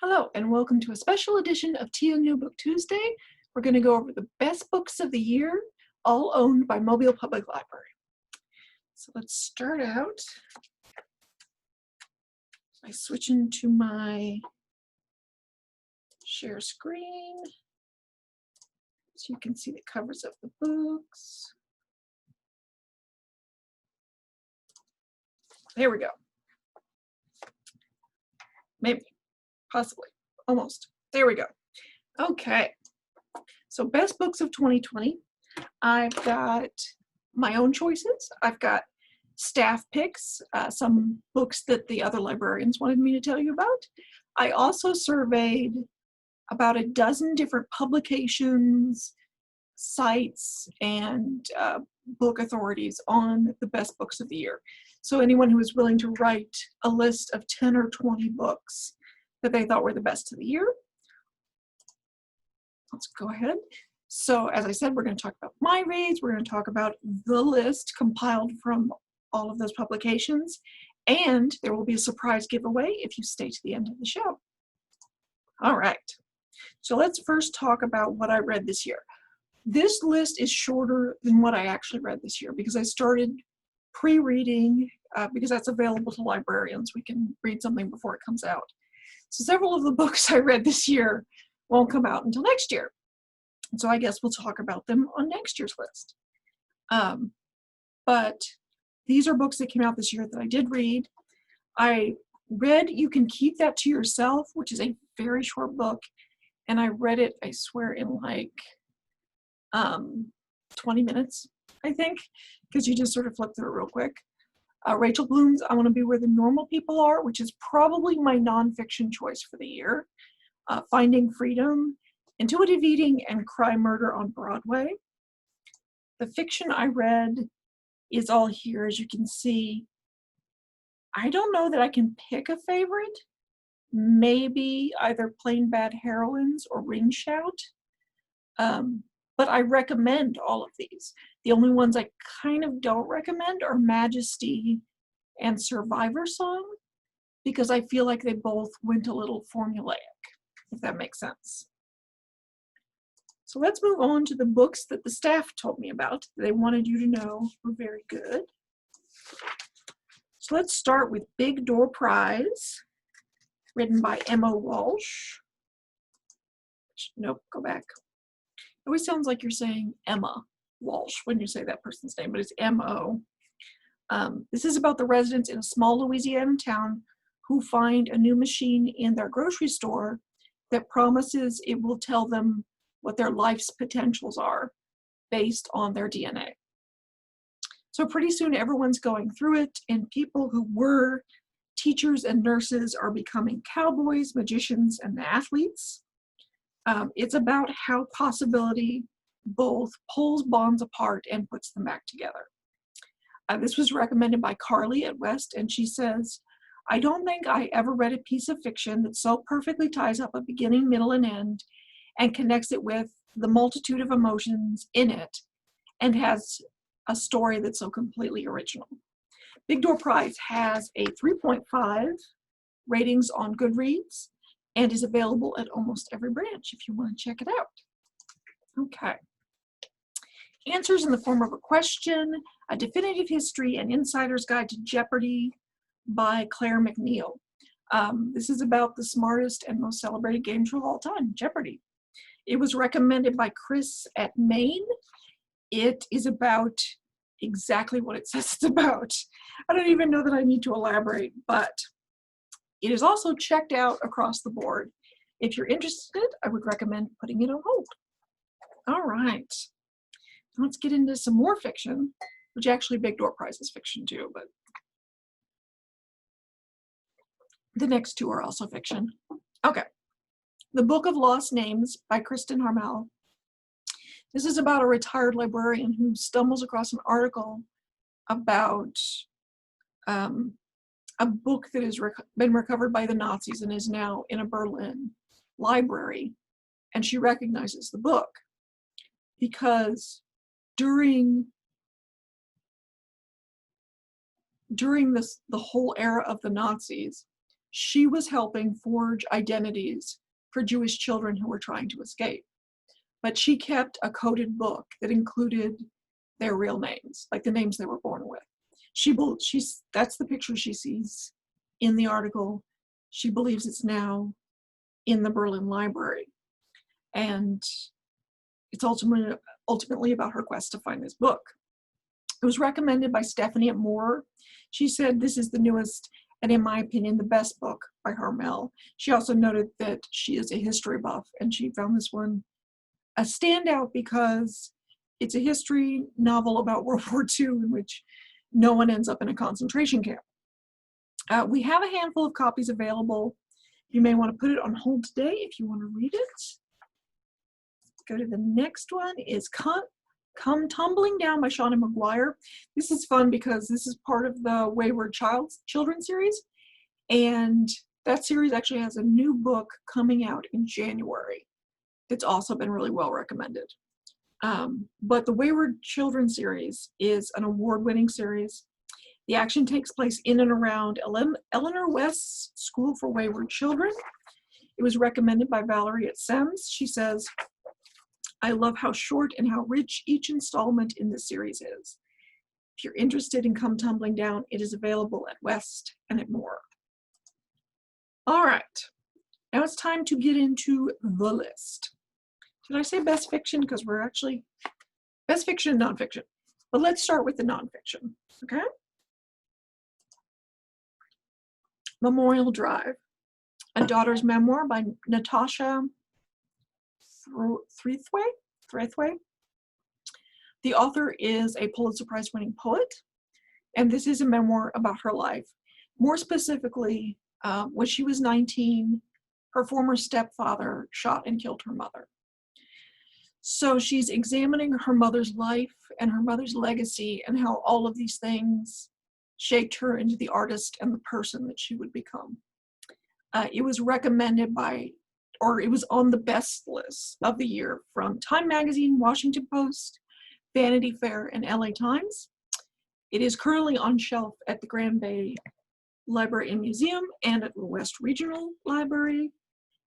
Hello, and welcome to a special edition of Tea and New Book Tuesday. We're going to go over the best books of the year, all owned by Mobile Public Library. So let's start out by switching to my share screen so you can see the covers of the books. There we go. Maybe, possibly, almost. There we go. Okay, so best books of 2020. I've got my own choices. I've got staff picks, some books that the other librarians wanted me to tell you about. I also surveyed about a dozen different publications, sites, and book authorities on the best books of the year. So anyone who is willing to write a list of 10 or 20 books that they thought were the best of the year. Let's go ahead. So as I said, we're going to talk about my reads. We're going to talk about the list compiled from all of those publications. And there will be a surprise giveaway if you stay to the end of the show. All right. So let's first talk about what I read this year. This list is shorter than what I actually read this year because I started pre-reading because that's available to librarians. We can read something before it comes out. So several of the books I read this year won't come out until next year. So I guess we'll talk about them on next year's list. But these are books that came out this year that I did read. I read You Can Keep That to Yourself, which is a very short book. And I read it, I swear, in like 20 minutes, I think, because you just sort of flip through it real quick. Rachel Bloom's I Want to Be Where the Normal People Are, which is probably my nonfiction choice for the year. Finding Freedom, Intuitive Eating, and Cry Murder on Broadway. The fiction I read is all here, as you can see. I don't know that I can pick a favorite. Maybe either Plain Bad Heroines or Ring Shout. But I recommend all of these. The only ones I kind of don't recommend are Majesty and Survivor Song, because I feel like they both went a little formulaic, if that makes sense. So let's move on to the books that the staff told me about. They wanted you to know were very good. So let's start with Big Door Prize, written by M.O. Walsh. Nope, go back. It always sounds like you're saying Emma Walsh when you say that person's name, but it's M.O. This is about the residents in a small Louisiana town who find a new machine in their grocery store that promises it will tell them what their life's potentials are based on their DNA. So pretty soon everyone's going through it, and people who were teachers and nurses are becoming cowboys, magicians, and athletes. It's about how possibility both pulls bonds apart and puts them back together. This was recommended by Carly at West, and she says, I don't think I ever read a piece of fiction that so perfectly ties up a beginning, middle, and end and connects it with the multitude of emotions in it and has a story that's so completely original. Big Door Prize has a 3.5 ratings on Goodreads and is available at almost every branch if you want to check it out. Okay. Answers in the Form of a Question, A Definitive History and Insider's Guide to Jeopardy by Claire McNeil. This is about the smartest and most celebrated game show of all time, Jeopardy. It was recommended by Chris at Maine. It is about exactly what it says it's about. I don't even know that I need to elaborate, but it is also checked out across the board. If you're interested, I would recommend putting it on hold. All right, let's get into some more fiction, which actually Big Door Prize is fiction too, but the next two are also fiction. Okay, The Book of Lost Names by Kristen Harmel. This is about a retired librarian who stumbles across an article about a book that has been recovered by the Nazis and is now in a Berlin library. And she recognizes the book because during the whole era of the Nazis, She was helping forge identities for Jewish children who were trying to escape. But she kept a coded book that included their real names, like the names they were born with. That's the picture she sees in the article. She believes it's now in the Berlin Library. And it's ultimately about her quest to find this book. It was recommended by Stephanie Moore. She said, this is the newest and, in my opinion, the best book by Harmel. She also noted that she is a history buff, and she found this one a standout because it's a history novel about World War II in which no one ends up in a concentration camp. We have a handful of copies available. You may want to put it on hold today if you want to read it. Go to the next one is Come Tumbling Down by Shauna McGuire. This is fun because this is part of the Wayward Children series, and that series actually has a new book coming out in January that's also been really well recommended. But the Wayward Children series is an award-winning series. The action takes place in and around Eleanor West's School for Wayward Children. It was recommended by Valerie at Sems. She says, I love how short and how rich each installment in this series is. If you're interested in Come Tumbling Down, it is available at West and at Moore. All right, now it's time to get into the list. Did I say best fiction? Because we're actually best fiction and nonfiction. But let's start with the nonfiction, okay? Memorial Drive, A Daughter's Memoir by Natasha Thraithway. The author is a Pulitzer Prize winning poet, and this is a memoir about her life. More specifically, when she was 19, her former stepfather shot and killed her mother. So she's examining her mother's life and her mother's legacy and how all of these things shaped her into the artist and the person that she would become. It was recommended it was on the best list of the year from Time Magazine, Washington Post, Vanity Fair, and LA Times. It is currently on shelf at the Grand Bay Library and Museum and at the West Regional Library.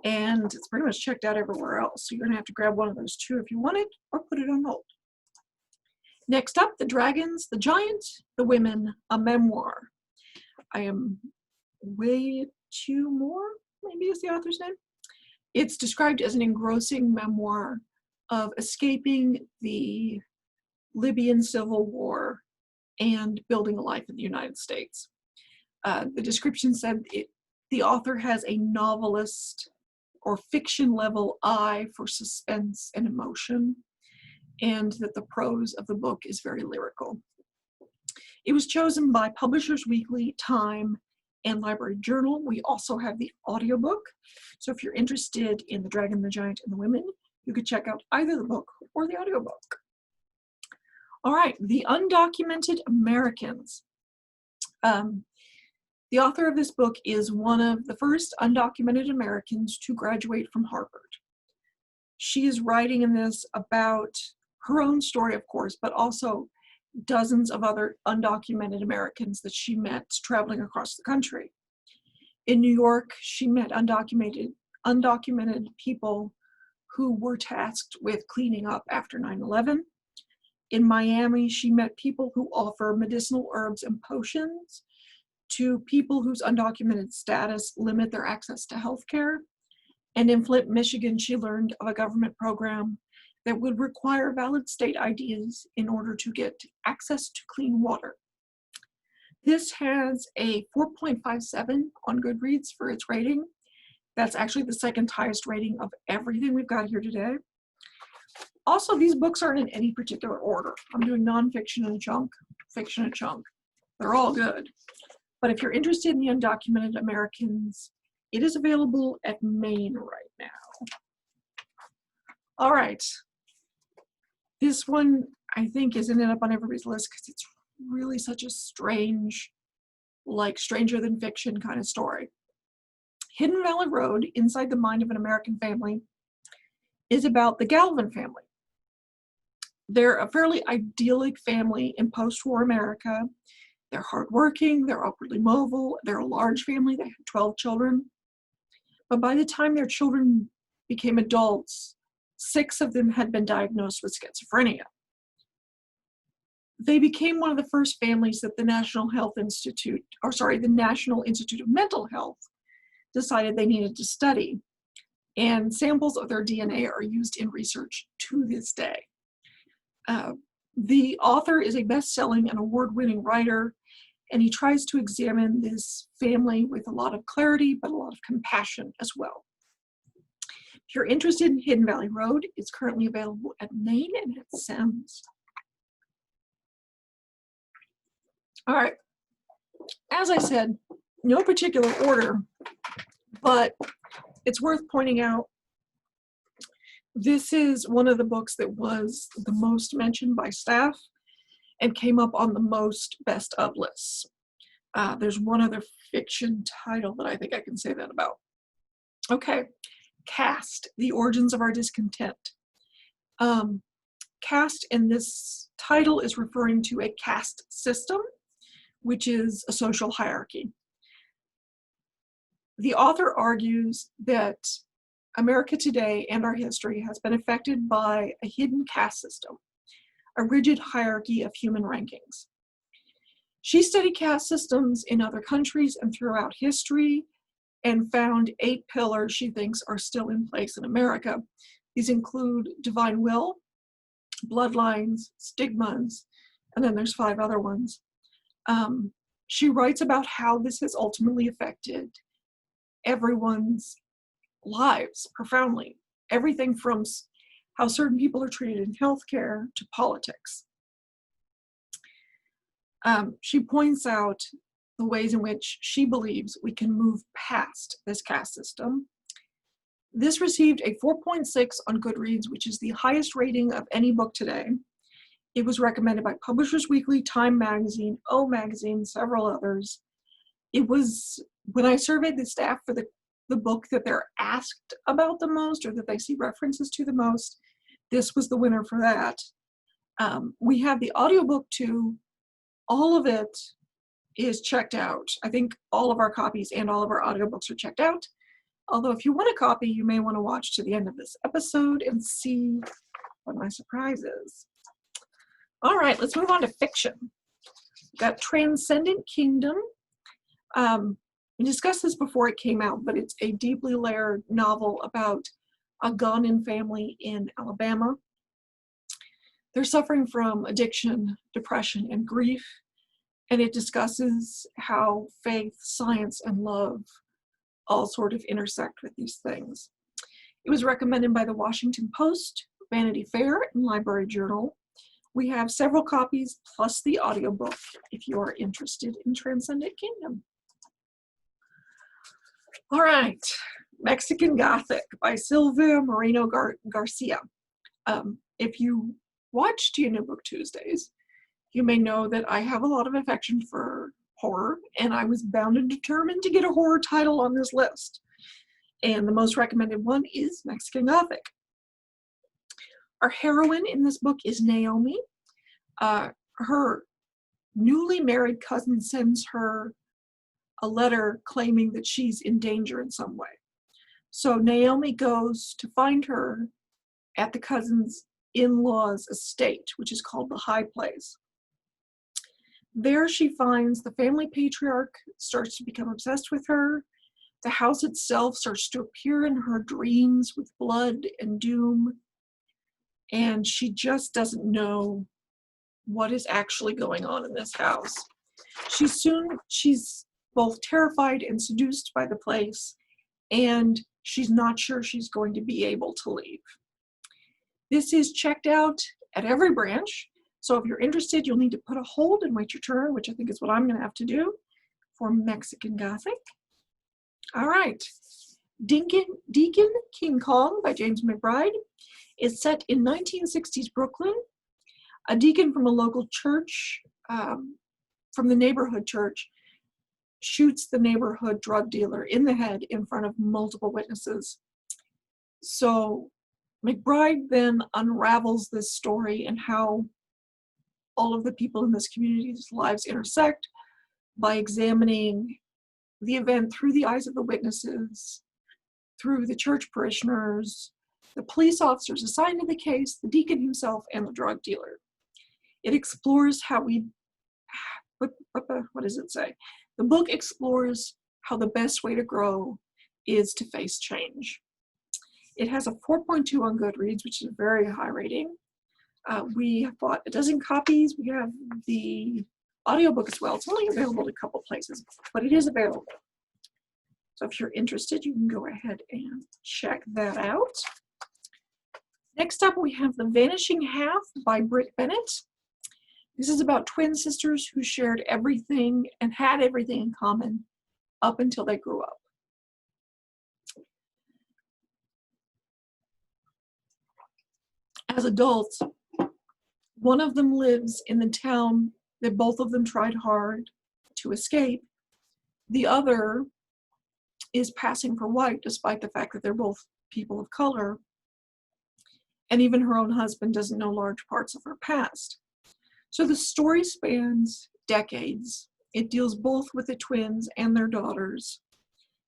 And it's pretty much checked out everywhere else. So you're gonna have to grab one of those two if you want it, or put it on hold. Next up, The Dragons, the Giant, the Women, a Memoir. I am way too more, maybe is the author's name. It's described as an engrossing memoir of escaping the Libyan civil war and building a life in the United States. The description said the author has a novelist or fiction level eye for suspense and emotion, and that the prose of the book is very lyrical. It was chosen by Publishers Weekly, Time, and Library Journal. We also have the audiobook. So if you're interested in The Dragon, the Giant, and the Women, you could check out either the book or the audiobook. All right, The Undocumented Americans. The author of this book is one of the first undocumented Americans to graduate from Harvard. She is writing in this about her own story, of course, but also dozens of other undocumented Americans that she met traveling across the country. In New York, she met undocumented people who were tasked with cleaning up after 9/11. In Miami, she met people who offer medicinal herbs and potions to people whose undocumented status limit their access to health care. And in Flint, Michigan, she learned of a government program that would require valid state IDs in order to get access to clean water. This has a 4.57 on Goodreads for its rating. That's actually the second highest rating of everything we've got here today. Also, these books aren't in any particular order. I'm doing nonfiction and chunk, fiction and chunk. They're all good. But if you're interested in the undocumented Americans, it is available at Maine right now. All right. This one, I think, isn't up on everybody's list because it's really such a strange, like stranger than fiction kind of story. Hidden Valley Road, Inside the Mind of an American Family, is about the Galvin family. They're a fairly idyllic family in post-war America. They're hardworking, they're upwardly mobile, they're a large family, they had 12 children. But by the time their children became adults, 6 of them had been diagnosed with schizophrenia. They became one of the first families that the National Institute of Mental Health decided they needed to study. And samples of their DNA are used in research to this day. The author is a best-selling and award-winning writer, and he tries to examine this family with a lot of clarity, but a lot of compassion as well. If you're interested in Hidden Valley Road, it's currently available at Maine and at Sam's. All right, as I said, no particular order, but it's worth pointing out this is one of the books that was the most mentioned by staff and came up on the most best of lists. There's one other fiction title that I think I can say that about. Okay, Caste, The Origins of Our Discontent. Caste in this title is referring to a caste system, which is a social hierarchy. The author argues that America today and our history has been affected by a hidden caste system, a rigid hierarchy of human rankings. She studied caste systems in other countries and throughout history and found 8 pillars she thinks are still in place in America. These include divine will, bloodlines, stigmas, and then there's 5 other ones. She writes about how this has ultimately affected everyone's lives profoundly. Everything from how certain people are treated in healthcare to politics. She points out the ways in which she believes we can move past this caste system. This received a 4.6 on Goodreads, which is the highest rating of any book today. It was recommended by Publishers Weekly, Time Magazine, O Magazine, several others. It was, when I surveyed the staff for the book that they're asked about the most or that they see references to the most, this was the winner for that. We have the audiobook too. All of it is checked out. I think all of our copies and all of our audiobooks are checked out. Although if you want a copy, you may want to watch to the end of this episode and see what my surprise is. All right, let's move on to fiction. We've got Transcendent Kingdom. We discussed this before it came out, but it's a deeply layered novel about a Ghanaian family in Alabama. They're suffering from addiction, depression, and grief, and it discusses how faith, science, and love all sort of intersect with these things. It was recommended by the Washington Post, Vanity Fair, and Library Journal. We have several copies plus the audiobook if you are interested in Transcendent Kingdom. All right, Mexican Gothic by Silvia Moreno Garcia. If you watch TNU Book Tuesdays, you may know that I have a lot of affection for horror, and I was bound and determined to get a horror title on this list. And the most recommended one is Mexican Gothic. Our heroine in this book is Naomi. Her newly married cousin sends her a letter claiming that she's in danger in some way. So Naomi goes to find her at the cousin's in-law's estate, which is called the High Place. There she finds the family patriarch starts to become obsessed with her. The house itself starts to appear in her dreams with blood and doom. And she just doesn't know what is actually going on in this house. She's both terrified and seduced by the place, and she's not sure she's going to be able to leave. This is checked out at every branch, so if you're interested, you'll need to put a hold and wait your turn, which I think is what I'm going to have to do for Mexican Gothic. All right, Deacon King Kong by James McBride is set in 1960s Brooklyn. A deacon from a local church, from the neighborhood church, shoots the neighborhood drug dealer in the head in front of multiple witnesses. So McBride then unravels this story and how all of the people in this community's lives intersect, by examining the event through the eyes of the witnesses, through the church parishioners, the police officers assigned to the case, the deacon himself, and the drug dealer. It explores how what does it say? The book explores how the best way to grow is to face change. It has a 4.2 on Goodreads, which is a very high rating. We have bought a dozen copies. We have the audiobook as well. It's only available in a couple places, but it is available. So if you're interested, you can go ahead and check that out. Next up, we have The Vanishing Half by Britt Bennett. This is about twin sisters who shared everything and had everything in common up until they grew up. As adults, one of them lives in the town that both of them tried hard to escape. The other is passing for white, despite the fact that they're both people of color. And even her own husband doesn't know large parts of her past. So the story spans decades. It deals both with the twins and their daughters.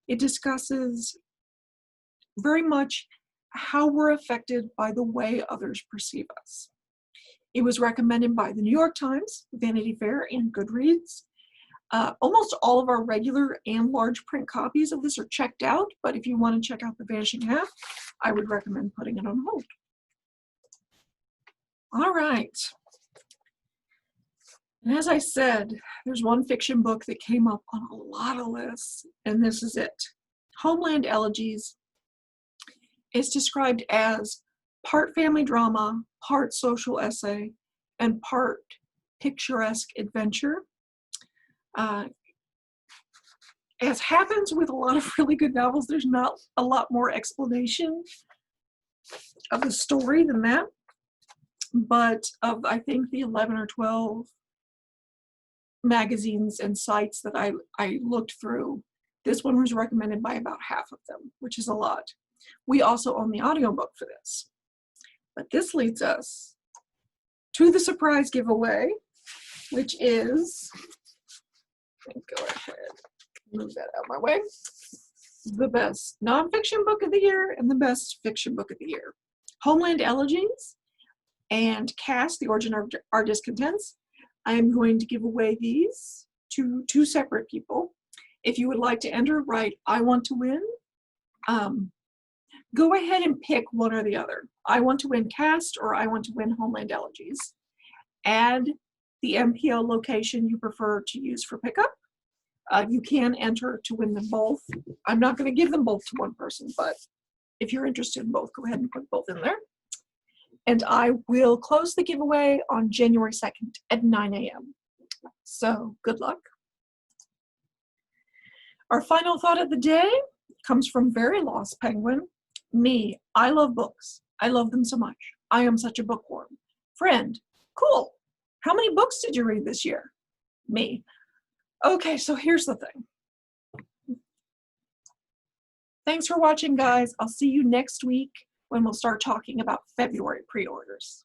It discusses very much how we're affected by the way others perceive us. It was recommended by the New York Times, Vanity Fair, and Goodreads. Almost all of our regular and large print copies of this are checked out, but if you want to check out The Vanishing Half, I would recommend putting it on hold. All right. And as I said, there's one fiction book that came up on a lot of lists, and this is it. Homeland Elegies is described as part family drama, part social essay, and part picturesque adventure. As happens with a lot of really good novels, there's not a lot more explanation of the story than that. But of, I think, the 11 or 12 magazines and sites that I looked through, this one was recommended by about half of them, which is a lot. We also own the audiobook for this. But this leads us to the surprise giveaway, which is, go ahead, move that out of my way, the best nonfiction book of the year and the best fiction book of the year. Homeland Elegies and Cast, The Origin of Our Discontents. I am going to give away these to two separate people. If you would like to enter, write I want to win. Go ahead and pick one or the other. I want to win Cast or I want to win Homeland Elegies. Add the MPL location you prefer to use for pickup. You can enter to win them both. I'm not going to give them both to one person, but if you're interested in both, go ahead and put both in there. And I will close the giveaway on January 2nd at 9 a.m. So good luck. Our final thought of the day comes from Very Lost Penguin. Me, I love books. I love them so much. I am such a bookworm. Friend, cool. How many books did you read this year? Me. Okay, so here's the thing. Thanks for watching, guys. I'll see you next week when we'll start talking about February pre-orders.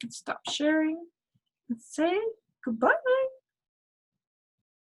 Let's stop sharing and say goodbye.